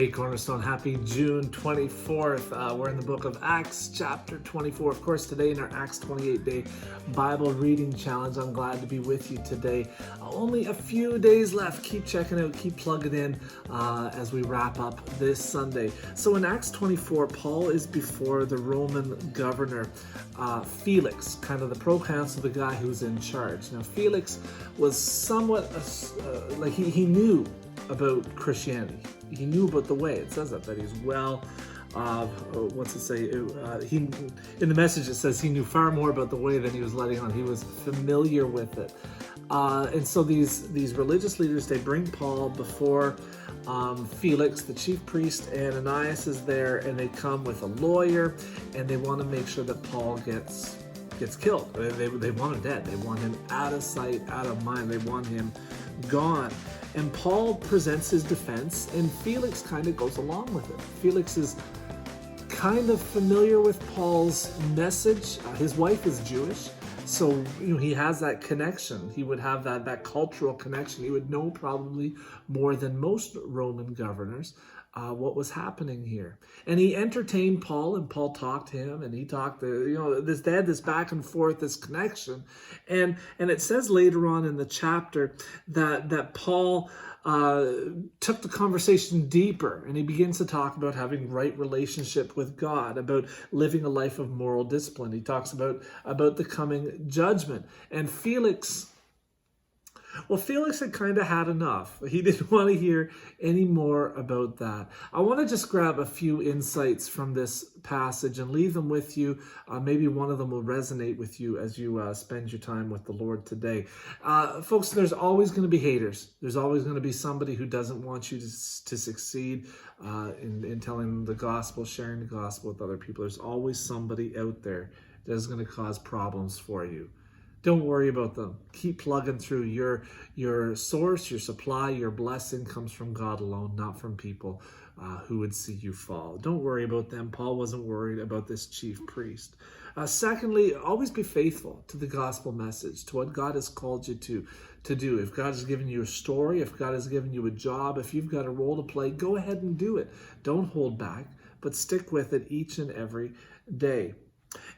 Hey Cornerstone, happy June 24th. We're in the book of Acts, chapter 24. Of course, today in our Acts 28-day Bible reading challenge. I'm glad to be with you today. Only a few days left. Keep checking out, keep plugging in as we wrap up this Sunday. So in Acts 24, Paul is before the Roman governor, Felix, kind of the proconsul, the guy who's in charge. Now, Felix was somewhat, he knew about Christianity. He knew about the way. It says that he's well, what's it say? In the message it says he knew far more about the way than he was letting on. He was familiar with it. And so these religious leaders, they bring Paul before Felix, the chief priest, and Ananias is there, and they come with a lawyer, and they want to make sure that Paul gets killed. They want him dead. They want him out of sight, out of mind. They want him gone. And Paul presents his defense, and Felix kind of goes along with it. Felix is kind of familiar with Paul's message. His wife is Jewish, so he has that connection. He would have that cultural connection. He would know probably more than most Roman governors what was happening here. And he entertained Paul, and Paul talked to him, and he talked to, they had this back and forth, this connection. And it says later on in the chapter that Paul took the conversation deeper, and he begins to talk about having right relationship with God, about living a life of moral discipline. He talks about the coming judgment. And Felix had kind of had enough. He didn't want to hear any more about that. I want to just grab a few insights from this passage and leave them with you. Maybe one of them will resonate with you as you spend your time with the Lord today. Folks, there's always going to be haters. There's always going to be somebody who doesn't want you to succeed in telling the gospel, sharing the gospel with other people. There's always somebody out there that is going to cause problems for you. Don't worry about them. Keep plugging through. Your source, your supply, your blessing comes from God alone, not from people who would see you fall. Don't worry about them. Paul wasn't worried about this chief priest. Secondly, always be faithful to the gospel message, to what God has called you to do. If God has given you a story, if God has given you a job, if you've got a role to play, go ahead and do it. Don't hold back, but stick with it each and every day.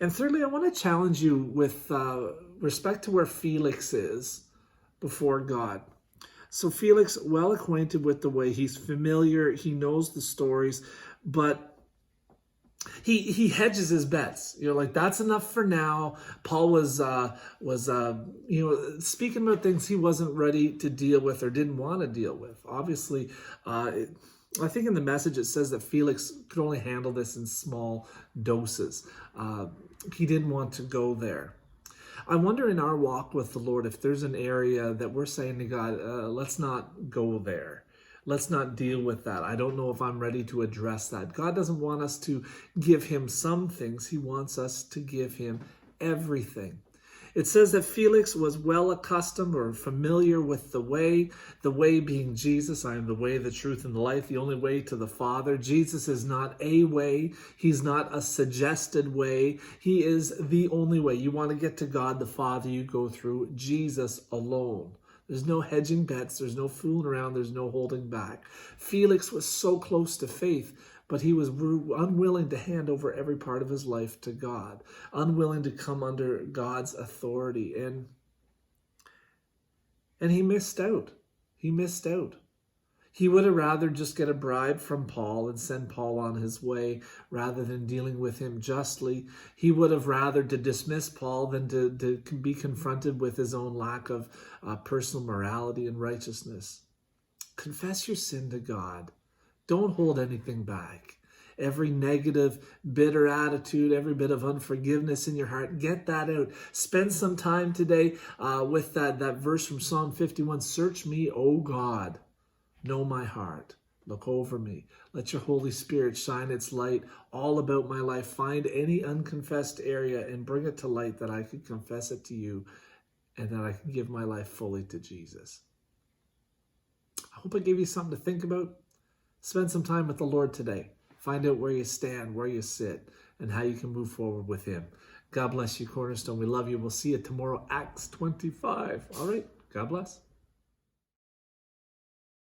And thirdly, I want to challenge you with respect to where Felix is before God. So Felix, well acquainted with the way, he's familiar, he knows the stories, but he hedges his bets. That's enough for now. Paul was speaking about things he wasn't ready to deal with or didn't want to deal with. Obviously, I think in the message it says that Felix could only handle this in small doses. He didn't want to go there. I wonder in our walk with the Lord if there's an area that we're saying to God, let's not go there. Let's not deal with that. I don't know if I'm ready to address that. God doesn't want us to give him some things. He wants us to give him everything. It says that Felix was well accustomed or familiar with the way being Jesus. I am the way, the truth, and the life, the only way to the Father. Jesus is not a way. He's not a suggested way. He is the only way. You want to get to God the Father, you go through Jesus alone. There's no hedging bets. There's no fooling around. There's no holding back. Felix was so close to faith, but he was unwilling to hand over every part of his life to God, unwilling to come under God's authority. And he missed out. He missed out. He would have rather just get a bribe from Paul and send Paul on his way rather than dealing with him justly. He would have rather to dismiss Paul than to be confronted with his own lack of personal morality and righteousness. Confess your sin to God. Don't hold anything back. Every negative, bitter attitude, every bit of unforgiveness in your heart, get that out. Spend some time today with that verse from Psalm 51. Search me, O God. Know my heart. Look over me. Let your Holy Spirit shine its light all about my life. Find any unconfessed area and bring it to light that I could confess it to you and that I can give my life fully to Jesus. I hope I gave you something to think about. Spend some time with the Lord today. Find out where you stand, where you sit, and how you can move forward with him. God bless you, Cornerstone. We love you. We'll see you tomorrow, Acts 25. All right. God bless.